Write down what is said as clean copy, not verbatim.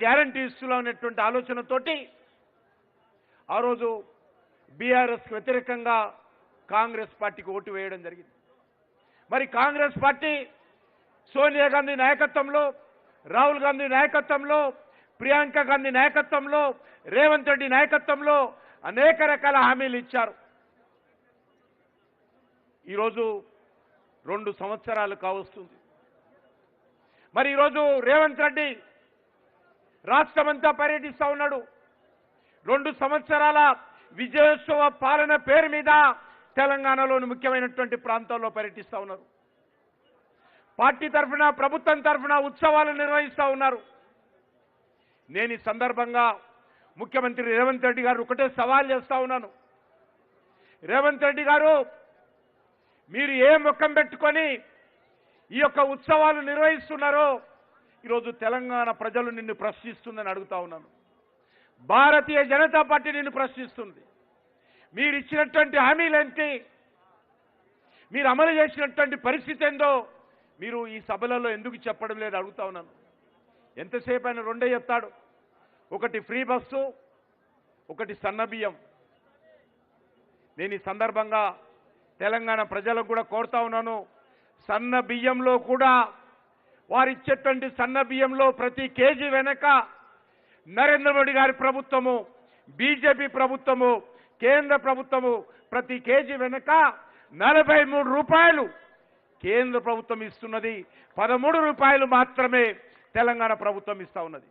Guarantee ఇస్తున్నామనేటువంటి ఆలోచనతోటి ఆ రోజు బీఆర్ఎస్కి వ్యతిరేకంగా కాంగ్రెస్ పార్టీకి ఓటు వేయడం జరిగింది. మరి కాంగ్రెస్ పార్టీ సోనియా గాంధీ నాయకత్వంలో, రాహుల్ గాంధీ నాయకత్వంలో, ప్రియాంక గాంధీ నాయకత్వంలో, రేవంత్ రెడ్డి నాయకత్వంలో అనేక రకాల హామీలు ఇచ్చారు. ఈరోజు 2 సంవత్సరాలు కావస్తుంది. మరి ఈరోజు రేవంత్ రెడ్డి రాష్ట్రమంతా పర్యటిస్తూ ఉన్నాడు. 2 సంవత్సరాల విజయోత్సవ పాలన పేరు మీద తెలంగాణలోని ముఖ్యమైనటువంటి ప్రాంతాల్లో పర్యటిస్తూ ఉన్నారు. పార్టీ తరఫున, ప్రభుత్వం తరఫున ఉత్సవాలు నిర్వహిస్తూ ఉన్నారు. నేను ఈ సందర్భంగా ముఖ్యమంత్రి రేవంత్ రెడ్డి గారు ఒకటే సవాల్ చేస్తా ఉన్నాను. రేవంత్ రెడ్డి గారు, మీరు ఏ ముఖం పెట్టుకొని ఈ యొక్క ఉత్సవాలు నిర్వహిస్తున్నారో ఈరోజు తెలంగాణ ప్రజలు నిన్ను ప్రశ్నిస్తుందని అడుగుతా ఉన్నాను. భారతీయ జనతా పార్టీ నిన్ను ప్రశ్నిస్తుంది. మీరు ఇచ్చినటువంటి హామీలేంటి, మీరు అమలు చేసినటువంటి పరిస్థితి ఏందో మీరు ఈ సభలలో ఎందుకు చెప్పడం లేదు అడుగుతా ఉన్నాను. ఎంతసేపు ఆయన 2 చెప్తాడు. ఒకటి ఫ్రీ బస్సు, ఒకటి సన్నబియ్యం. నేను ఈ సందర్భంగా తెలంగాణ ప్రజలకు కూడా కోరుతా ఉన్నాను, సన్న బియ్యంలో కూడా వారిచ్చేటువంటి సన్న బియ్యంలో ప్రతి కేజీ వెనక నరేంద్ర మోడీ గారి ప్రభుత్వము, బీజేపీ ప్రభుత్వము, కేంద్ర ప్రభుత్వము ప్రతి కేజీ వెనక 43 రూపాయలు కేంద్ర ప్రభుత్వం ఇస్తున్నది, 13 రూపాయలు మాత్రమే తెలంగాణ ప్రభుత్వం ఇస్తా ఉన్నది.